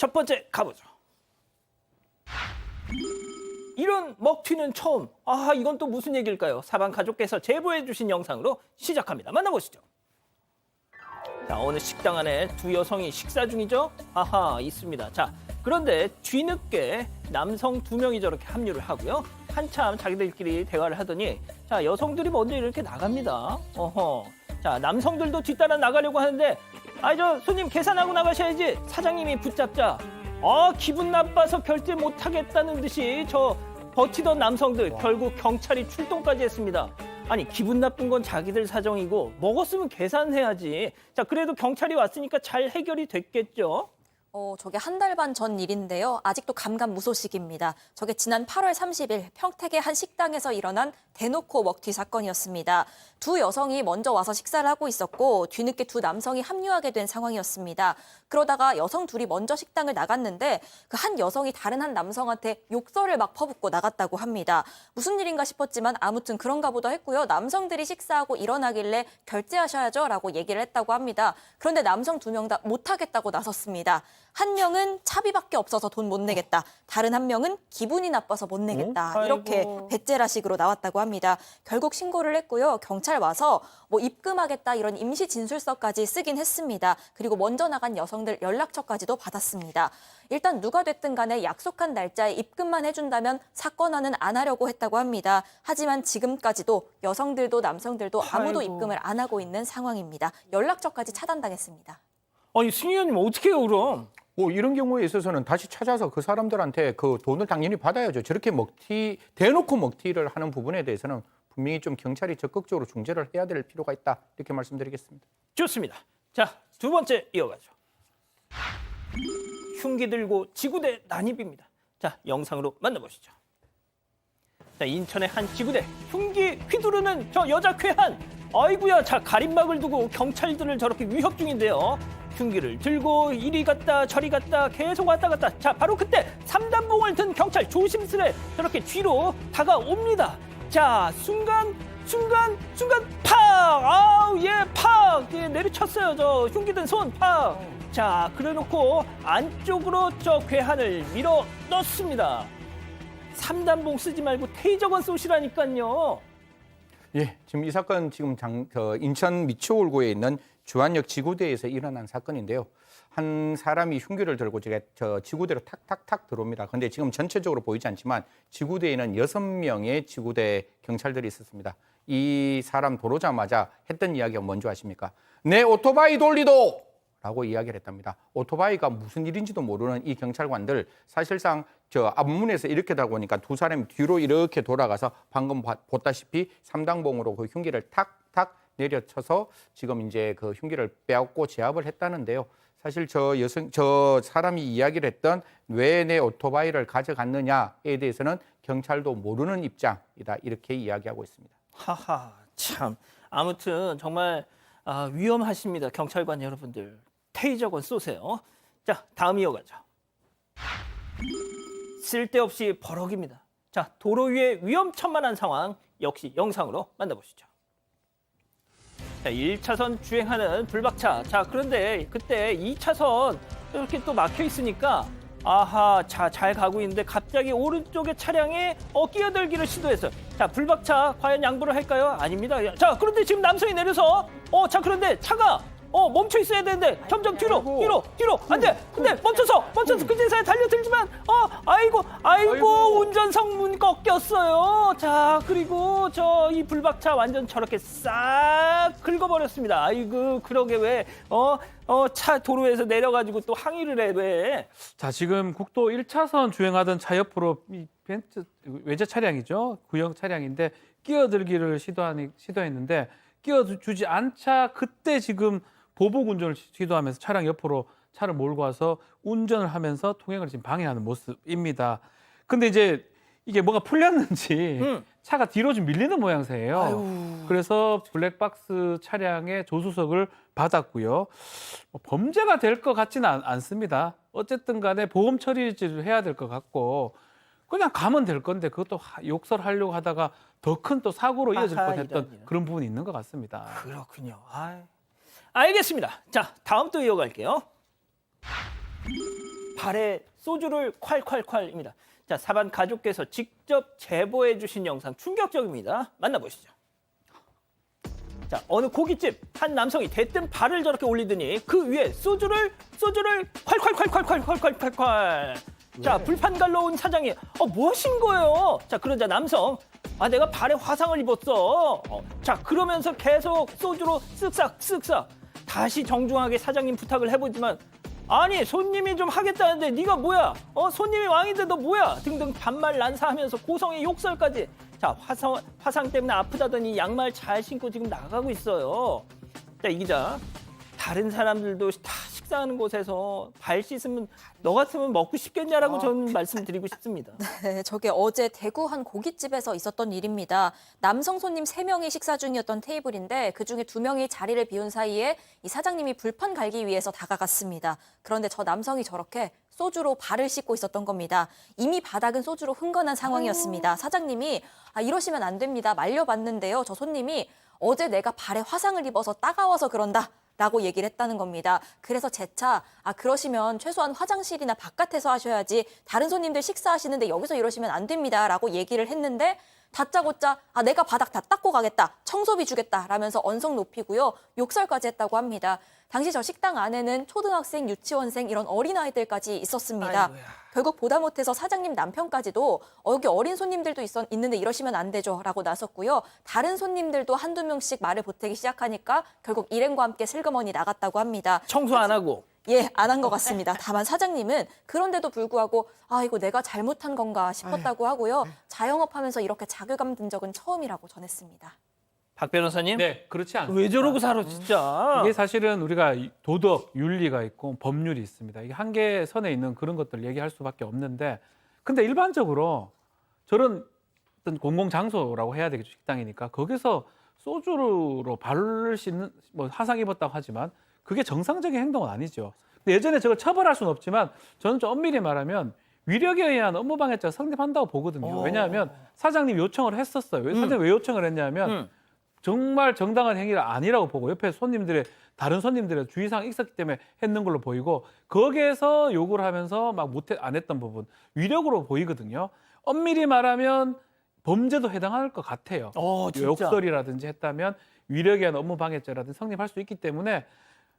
첫 번째 가보죠. 이런 먹튀는 처음. 아, 이건 또 무슨 얘기일까요? 사방 가족께서 제보해 주신 영상으로 시작합니다. 만나보시죠. 자, 어느 식당 안에 두 여성이 식사 중이죠? 아하, 있습니다. 자, 그런데 뒤늦게 남성 두 명이 저렇게 합류를 하고요. 한참 자기들끼리 대화를 하더니 자, 여성들이 먼저 이렇게 나갑니다. 어허. 자, 남성들도 뒤따라 나가려고 하는데 저 손님 계산하고 나가셔야지. 사장님이 붙잡자. 기분 나빠서 결제 못하겠다는 듯이 저 버티던 남성들 결국 경찰이 출동까지 했습니다. 아니, 기분 나쁜 건 자기들 사정이고 먹었으면 계산해야지. 자, 그래도 경찰이 왔으니까 잘 해결이 됐겠죠. 저게 한 달 반 전 일인데요. 아직도 감감무소식입니다. 저게 지난 8월 30일 평택의 한 식당에서 일어난 대놓고 먹튀 사건이었습니다. 두 여성이 먼저 와서 식사를 하고 있었고 뒤늦게 두 남성이 합류하게 된 상황이었습니다. 그러다가 여성 둘이 먼저 식당을 나갔는데 그 한 여성이 다른 한 남성한테 욕설을 막 퍼붓고 나갔다고 합니다. 무슨 일인가 싶었지만 아무튼 그런가 보다 했고요. 남성들이 식사하고 일어나길래 결제하셔야죠 라고 얘기를 했다고 합니다. 그런데 남성 두 명 다 못하겠다고 나섰습니다. 한 명은 차비밖에 없어서 돈 못 내겠다. 다른 한 명은 기분이 나빠서 못 내겠다. 이렇게 배째라식으로 나왔다고 합니다. 결국 신고를 했고요. 경찰 와서 입금하겠다 이런 임시 진술서까지 쓰긴 했습니다. 그리고 먼저 나간 여성들 연락처까지도 받았습니다. 일단 누가 됐든 간에 약속한 날짜에 입금만 해준다면 사건화는 안 하려고 했다고 합니다. 하지만 지금까지도 여성들도 남성들도 아무도 입금을 안 하고 있는 상황입니다. 연락처까지 차단당했습니다. 아니, 승희 의원님 어떻게 해요, 그럼? 이런 경우에 있어서는 다시 찾아서 그 사람들한테 그 돈을 당연히 받아야죠. 저렇게 대놓고 먹튀를 하는 부분에 대해서는 분명히 좀 경찰이 적극적으로 중재를 해야 될 필요가 있다. 이렇게 말씀드리겠습니다. 좋습니다. 자, 두 번째 이어가죠. 흉기 들고 지구대 난입입니다. 자, 영상으로 만나보시죠. 자, 인천의 한 지구대 흉기 휘두르는 저 여자 괴한. 아이고야, 자, 가림막을 두고 경찰들을 저렇게 위협 중인데요. 흉기를 들고 이리 갔다 저리 갔다 계속 왔다 갔다. 자, 바로 그때 3단봉을 든 경찰 조심스레 저렇게 뒤로 다가옵니다. 자, 순간 팍! 아우, 팍! 내리쳤어요. 저 흉기 든 손 팍! 자, 그래놓고 안쪽으로 저 괴한을 밀어 넣습니다. 3단봉 쓰지 말고 테이저건 쏘시라니까요. 예, 지금 이 사건 인천 미추홀구에 있는 주안역 지구대에서 일어난 사건인데요. 한 사람이 흉기를 들고 저 지구대로 탁탁탁 들어옵니다. 그런데 지금 전체적으로 보이지 않지만 지구대에는 6명의 지구대 경찰들이 있었습니다. 이 사람 들어오자마자 했던 이야기가 뭔지 아십니까? 내 오토바이 돌리도! 라고 이야기를 했답니다. 오토바이가 무슨 일인지도 모르는 이 경찰관들, 사실상 저 앞문에서 이렇게 다 보니까 두 사람이 뒤로 이렇게 돌아가서 방금 보다시피 3단봉으로 그 흉기를 탁탁 내려쳐서 지금 이제 그 흉기를 빼앗고 제압을 했다는데요. 사실 저 사람이 이야기를 했던 왜 내 오토바이를 가져갔느냐에 대해서는 경찰도 모르는 입장이다. 이렇게 이야기하고 있습니다. 하하, 참. 아무튼 정말 위험하십니다. 경찰관 여러분들. 테이저건 쏘세요. 자, 다음 이어가죠. 쓸데없이 버럭입니다. 자, 도로 위에 위험천만한 상황 역시 영상으로 만나보시죠. 자, 1차선 주행하는 불박차. 자, 그런데 그때 2차선 이렇게 또 막혀 있으니까 아하, 자, 잘 가고 있는데 갑자기 오른쪽에 차량에 끼어들기를 시도했어요. 자, 불박차 과연 양보를 할까요? 아닙니다. 자, 그런데 지금 남성이 내려서 자, 그런데 차가 멈춰 있어야 되는데 점점 뒤로 안 돼. 근데 멈춰서 그제서야 달려들지만 아이고 운전석 문 꺾였어요. 자, 그리고 이 불박차 완전 저렇게 싹 긁어버렸습니다. 아이고, 그러게 왜 차 도로에서 내려가지고 또 항의를 해 왜? 자, 지금 국도 1차선 주행하던 차 옆으로 이 벤츠 외제 차량이죠. 구형 차량인데 끼어들기를 시도했는데 끼어주지 않자 그때 지금 보복 운전을 시도하면서 차량 옆으로 차를 몰고 와서 운전을 하면서 통행을 지금 방해하는 모습입니다. 근데 이제 이게 뭐가 풀렸는지 차가 뒤로 좀 밀리는 모양새예요. 아유. 그래서 블랙박스 차량의 조수석을 받았고요. 범죄가 될 것 같지는 않습니다. 어쨌든 간에 보험 처리를 해야 될 것 같고 그냥 가면 될 건데 그것도 욕설하려고 하다가 더 큰 또 사고로 이어질 뻔했던 이런. 그런 부분이 있는 것 같습니다. 발에 소주를 콸콸콸입니다. 자, 사반 가족께서 직접 제보해 주신 영상 충격적입니다. 만나보시죠. 자, 어느 고깃집 한 남성이 대뜸 발을 저렇게 올리더니 그 위에 소주를 콸콸콸콸콸콸콸콸. 자, 불판갈러 온 사장이 뭐 하신 거예요? 자, 그러자 남성 내가 발에 화상을 입었어. 자, 그러면서 계속 소주로 쓱싹 다시 정중하게 사장님 부탁을 해보지만 아니 손님이 좀 하겠다는데 네가 뭐야? 손님이 왕인데 너 뭐야? 등등 반말 난사하면서 고성의 욕설까지. 자, 화상 때문에 아프다더니 양말 잘 신고 지금 나가고 있어요. 자, 이 기자, 다른 사람들도 다 식사하는 곳에서 발 씻으면 너 같으면 먹고 싶겠냐라고 저는 말씀드리고 싶습니다. 네, 저게 어제 대구 한 고깃집에서 있었던 일입니다. 남성 손님 3명이 식사 중이었던 테이블인데 그중에 2명이 자리를 비운 사이에 이 사장님이 불판 갈기 위해서 다가갔습니다. 그런데 저 남성이 저렇게 소주로 발을 씻고 있었던 겁니다. 이미 바닥은 소주로 흥건한 상황이었습니다. 사장님이 이러시면 안 됩니다. 말려봤는데요. 저 손님이 어제 내가 발에 화상을 입어서 따가워서 그런다. 라고 얘기를 했다는 겁니다. 그래서 재차 그러시면 최소한 화장실이나 바깥에서 하셔야지 다른 손님들 식사하시는데 여기서 이러시면 안 됩니다. 라고 얘기를 했는데 다짜고짜 내가 바닥 다 닦고 가겠다. 청소비 주겠다. 라면서 언성 높이고요. 욕설까지 했다고 합니다. 당시 저 식당 안에는 초등학생, 유치원생 이런 어린아이들까지 있었습니다. 아이고야. 결국 보다 못해서 사장님 남편까지도 여기 어린 손님들도 있는데 이러시면 안 되죠 라고 나섰고요. 다른 손님들도 한두 명씩 말을 보태기 시작하니까 결국 일행과 함께 슬그머니 나갔다고 합니다. 청소 안 하고. 예, 안 한 것 같습니다. 다만 사장님은 그런데도 불구하고 이거 내가 잘못한 건가 싶었다고 하고요. 자영업하면서 이렇게 자괴감 든 적은 처음이라고 전했습니다. 박 변호사님? 네, 그렇지 않습니다. 왜 저러고 살아 진짜? 이게 사실은 우리가 도덕, 윤리가 있고 법률이 있습니다. 이게 한계선에 있는 그런 것들을 얘기할 수밖에 없는데, 근데 일반적으로 저런 어떤 공공장소라고 해야 되겠죠, 식당이니까 거기서 소주로 발을 씻는, 화상 입었다고 하지만 그게 정상적인 행동은 아니죠. 근데 예전에 저걸 처벌할 수는 없지만 저는 좀 엄밀히 말하면 위력에 의한 업무방해죄가 성립한다고 보거든요. 왜냐하면 사장님이 요청을 했었어요. 사장님이 왜 요청을 했냐면 정말 정당한 행위가 아니라고 보고 옆에 다른 손님들의 주의사항이 있었기 때문에 했는 걸로 보이고 거기에서 욕을 하면서 막 안 했던 부분 위력으로 보이거든요. 엄밀히 말하면 범죄도 해당할 것 같아요. 진짜. 욕설이라든지 했다면 위력에 의한 업무방해죄라든지 성립할 수 있기 때문에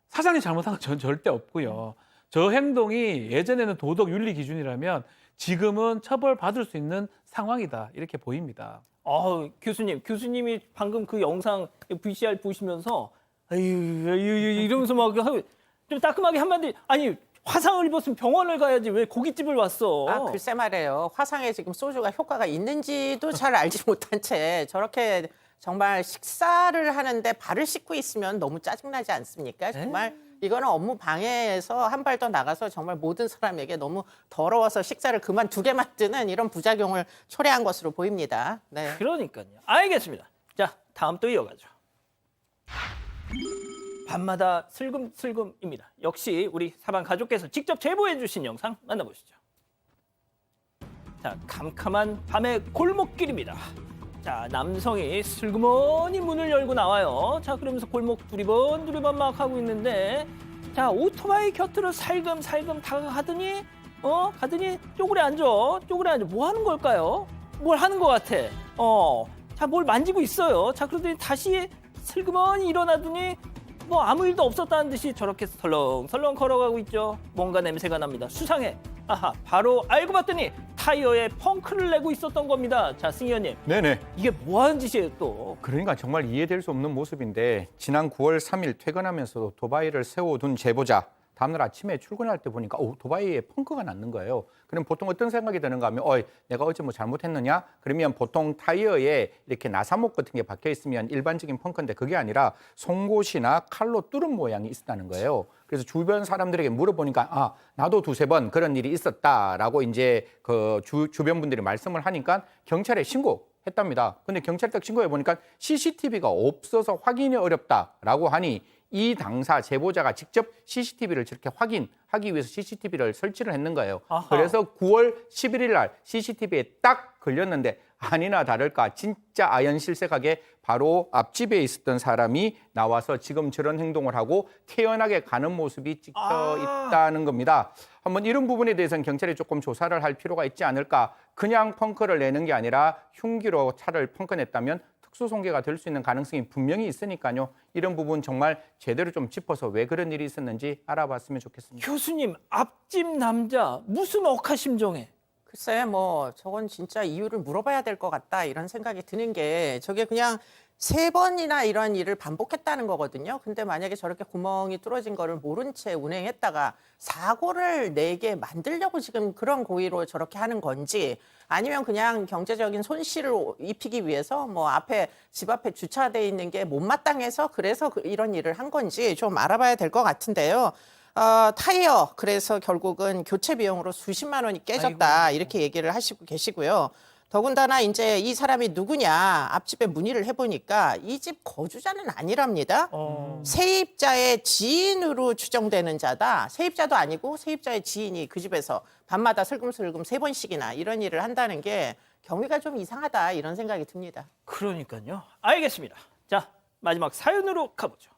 사장님 잘못한 건 전 절대 없고요. 저 행동이 예전에는 도덕 윤리 기준이라면 지금은 처벌받을 수 있는 상황이다 이렇게 보입니다. 교수님이 방금 그 영상 VCR 보시면서 이러면서 막 좀 따끔하게 한마디 화상을 입었으면 병원을 가야지 왜 고깃집을 왔어? 글쎄 말이에요. 화상에 지금 소주가 효과가 있는지도 잘 알지 못한 채 저렇게 정말 식사를 하는데 발을 씻고 있으면 너무 짜증나지 않습니까? 정말 이거는 업무 방해에서 한 발 더 나가서 정말 모든 사람에게 너무 더러워서 식사를 그만두게 만드는 이런 부작용을 초래한 것으로 보입니다. 네. 그러니까요. 알겠습니다. 자, 다음 또 이어가죠. 밤마다 슬금슬금입니다. 역시 우리 사방 가족께서 직접 제보해 주신 영상 만나보시죠. 자, 캄캄한 밤의 골목길입니다. 자, 남성이 슬그머니 문을 열고 나와요. 자, 그러면서 골목 두리번 막 하고 있는데, 자, 오토바이 곁으로 살금살금 다가가더니, 가더니 쪼그려 앉아. 뭐 하는 걸까요? 뭘 하는 것 같아. 자, 뭘 만지고 있어요. 자, 그러더니 다시 슬그머니 일어나더니 아무 일도 없었다는 듯이 저렇게 설렁설렁 걸어가고 있죠. 뭔가 냄새가 납니다. 수상해. 바로 알고 봤더니 타이어에 펑크를 내고 있었던 겁니다. 자, 승희 의원님. 네네. 이게 뭐 하는 짓이에요, 또? 그러니까 정말 이해될 수 없는 모습인데 지난 9월 3일 퇴근하면서도 오토바이를 세워둔 제보자 다음날 아침에 출근할 때 보니까 오토바이에 펑크가 났는 거예요. 그럼 보통 어떤 생각이 드는가 하면 내가 어제 뭐 잘못했느냐? 그러면 보통 타이어에 이렇게 나사목 같은 게 박혀 있으면 일반적인 펑크인데 그게 아니라 송곳이나 칼로 뚫은 모양이 있었다는 거예요. 그래서 주변 사람들에게 물어보니까 나도 두세 번 그런 일이 있었다라고 이제 그 주변 분들이 말씀을 하니까 경찰에 신고했답니다. 근데 경찰에 딱 신고해 보니까 CCTV가 없어서 확인이 어렵다라고 하니 이 당사 제보자가 직접 CCTV를 저렇게 확인하기 위해서 CCTV를 설치를 했는 거예요. 그래서 9월 11일 날 CCTV에 딱 걸렸는데 아니나 다를까 진짜 아연실색하게 바로 앞집에 있었던 사람이 나와서 지금 저런 행동을 하고 태연하게 가는 모습이 찍혀 있다는 겁니다. 한번 이런 부분에 대해서는 경찰이 조금 조사를 할 필요가 있지 않을까. 그냥 펑크를 내는 게 아니라 흉기로 차를 펑크냈다면 특수손괴가 될 수 있는 가능성이 분명히 있으니까요. 이런 부분 정말 제대로 좀 짚어서 왜 그런 일이 있었는지 알아봤으면 좋겠습니다. 교수님, 앞집 남자 무슨 억하심정에? 글쎄, 뭐 저건 진짜 이유를 물어봐야 될 것 같다 이런 생각이 드는 게 저게 그냥 3번이나 이런 일을 반복했다는 거거든요. 근데 만약에 저렇게 구멍이 뚫어진 거를 모른 채 운행했다가 사고를 내게 만들려고 지금 그런 고의로 저렇게 하는 건지 아니면 그냥 경제적인 손실을 입히기 위해서 뭐 집 앞에 주차돼 있는 게 못마땅해서 그래서 이런 일을 한 건지 좀 알아봐야 될 것 같은데요. 타이어 그래서 결국은 교체 비용으로 수십만 원이 깨졌다 이렇게 얘기를 하시고 계시고요. 더군다나 이제 이 사람이 누구냐 앞집에 문의를 해보니까 이 집 거주자는 아니랍니다. 세입자의 지인으로 추정되는 자다. 세입자도 아니고 세입자의 지인이 그 집에서 밤마다 슬금슬금 3번씩이나 이런 일을 한다는 게 경위가 좀 이상하다 이런 생각이 듭니다. 그러니까요. 알겠습니다. 자, 마지막 사연으로 가보죠.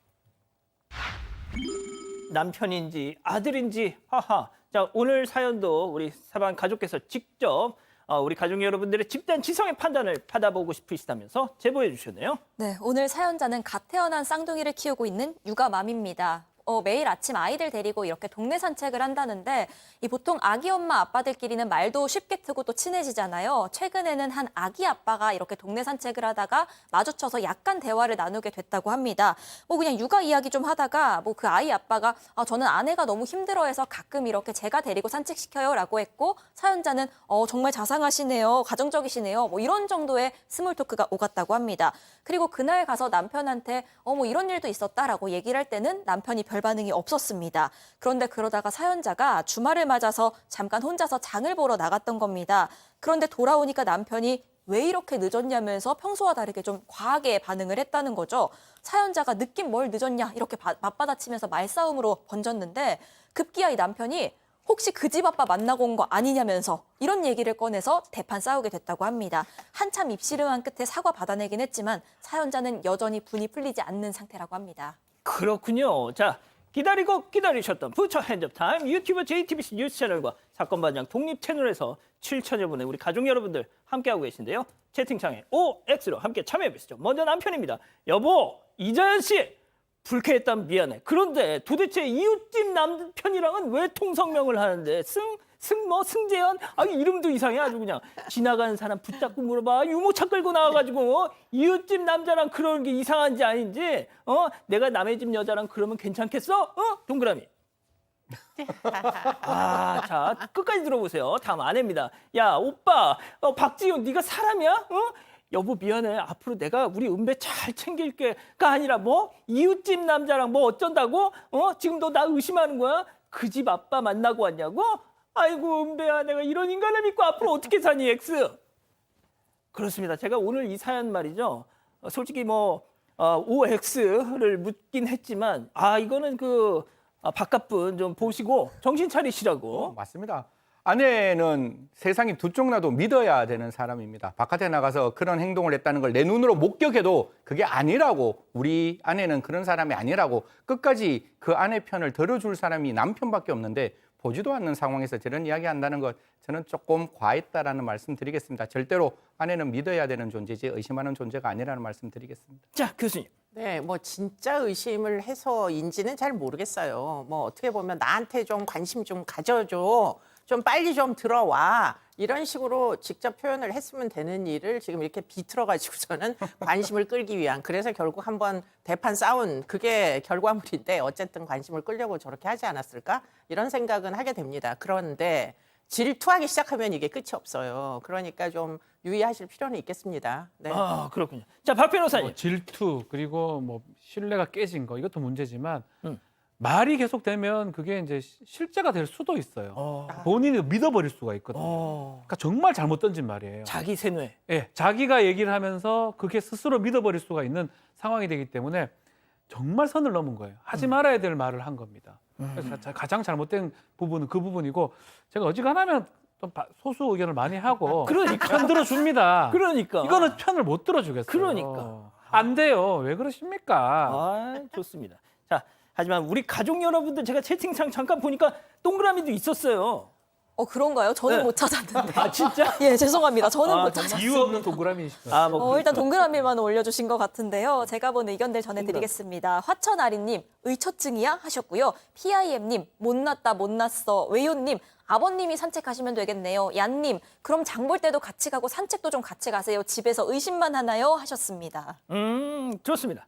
남편인지 아들인지 하하. 자, 오늘 사연도 우리 사방 가족께서 직접 우리 가족 여러분들의 집단 지성의 판단을 받아보고 싶으시다면서 제보해 주셨네요. 네, 오늘 사연자는 갓 태어난 쌍둥이를 키우고 있는 육아맘입니다. 매일 아침 아이들 데리고 이렇게 동네 산책을 한다는데 이 보통 아기 엄마 아빠들끼리는 말도 쉽게 트고 또 친해지잖아요. 최근에는 한 아기 아빠가 이렇게 동네 산책을 하다가 마주쳐서 약간 대화를 나누게 됐다고 합니다. 그냥 육아 이야기 좀 하다가 그 아이 아빠가 저는 아내가 너무 힘들어해서 가끔 이렇게 제가 데리고 산책시켜요라고 했고 사연자는 정말 자상하시네요. 가정적이시네요. 이런 정도의 스몰 토크가 오갔다고 합니다. 그리고 그날 가서 남편한테 이런 일도 있었다라고 얘기를 할 때는 남편이 별 반응이 없었습니다. 그런데 그러다가 사연자가 주말을 맞아서 잠깐 혼자서 장을 보러 나갔던 겁니다. 그런데 돌아오니까 남편이 왜 이렇게 늦었냐면서 평소와 다르게 좀 과하게 반응을 했다는 거죠. 사연자가 늦긴 뭘 늦었냐 이렇게 맞받아치면서 말싸움으로 번졌는데 급기야 이 남편이 혹시 그 집 아빠 만나고 온 거 아니냐면서 이런 얘기를 꺼내서 대판 싸우게 됐다고 합니다. 한참 입씨름한 끝에 사과 받아내긴 했지만 사연자는 여전히 분이 풀리지 않는 상태라고 합니다. 그렇군요. 자, 기다리고 기다리셨던 부처 핸즈업 타임 유튜브 JTBC 뉴스 채널과 사건 반장 독립 채널에서 7천여 분의 우리 가족 여러분들 함께하고 계신데요. 채팅창에 OX로 함께 참여해 보시죠. 먼저 남편입니다. 여보, 이자연 씨 불쾌했다면 미안해. 그런데 도대체 이웃집 남편이랑은 왜 통성명을 하는데 승재현? 이름도 이상해 아주 그냥. 지나가는 사람 붙잡고 물어봐. 유모차 끌고 나와가지고 이웃집 남자랑 그러는 게 이상한지 아닌지 내가 남의 집 여자랑 그러면 괜찮겠어? 동그라미. 자, 끝까지 들어보세요. 다음 아내입니다. 야, 오빠, 박지훈, 네가 사람이야? 여보 미안해. 앞으로 내가 우리 은배 잘 챙길게가 아니라 이웃집 남자랑 어쩐다고? 지금 너 나 의심하는 거야? 그 집 아빠 만나고 왔냐고? 아이고 은배야, 내가 이런 인간을 믿고 앞으로 어떻게 사니 X? 그렇습니다. 제가 오늘 이 사연 말이죠. 솔직히 OX를 묻긴 했지만 이거는 바깥분 좀 보시고 정신 차리시라고. 맞습니다. 아내는 세상이 두 쪽 나도 믿어야 되는 사람입니다. 바깥에 나가서 그런 행동을 했다는 걸 내 눈으로 목격해도 그게 아니라고, 우리 아내는 그런 사람이 아니라고 끝까지 그 아내 편을 들어줄 사람이 남편밖에 없는데 보지도 않는 상황에서 저런 이야기 한다는 것 저는 조금 과했다라는 말씀 드리겠습니다. 절대로 아내는 믿어야 되는 존재지 의심하는 존재가 아니라는 말씀 드리겠습니다. 자, 교수님. 네, 진짜 의심을 해서인지는 잘 모르겠어요. 어떻게 보면 나한테 좀 관심 좀 가져줘. 좀 빨리 좀 들어와. 이런 식으로 직접 표현을 했으면 되는 일을 지금 이렇게 비틀어가지고서는 관심을 끌기 위한. 그래서 결국 한번 대판 싸운 그게 결과물인데 어쨌든 관심을 끌려고 저렇게 하지 않았을까? 이런 생각은 하게 됩니다. 그런데 질투하기 시작하면 이게 끝이 없어요. 그러니까 좀 유의하실 필요는 있겠습니다. 네. 그렇군요. 자, 박 변호사님. 질투 그리고 신뢰가 깨진 거 이것도 문제지만 말이 계속되면 그게 이제 실제가 될 수도 있어요. 본인이 믿어버릴 수가 있거든요. 그러니까 정말 잘못 던진 말이에요. 자기 세뇌. 예, 자기가 얘기를 하면서 그게 스스로 믿어버릴 수가 있는 상황이 되기 때문에 정말 선을 넘은 거예요. 하지 말아야 될 말을 한 겁니다. 그래서 가장 잘못된 부분은 그 부분이고 제가 어지간하면 또 소수 의견을 많이 하고 그러니까. 편 들어줍니다. 그러니까. 이거는 편을 못 들어주겠어요. 그러니까. 안 돼요. 왜 그러십니까? 아, 좋습니다. 자, 하지만 우리 가족 여러분들 제가 채팅창 잠깐 보니까 동그라미도 있었어요. 그런가요? 저는 네. 못 찾았는데. 아, 진짜? 예, 죄송합니다. 저는 아, 못 정말? 찾았어요. 이유 없는 동그라미이실 거예요. 아, 뭐 일단 동그라미만 올려주신 것 같은데요. 제가 본 의견들 전해드리겠습니다. 화천아리님, 의처증이야? 하셨고요. PIM님, 못났다, 못났어. 외요님, 아버님이 산책하시면 되겠네요. 얀님, 그럼 장 볼 때도 같이 가고 산책도 좀 같이 가세요. 집에서 의심만 하나요? 하셨습니다. 좋습니다.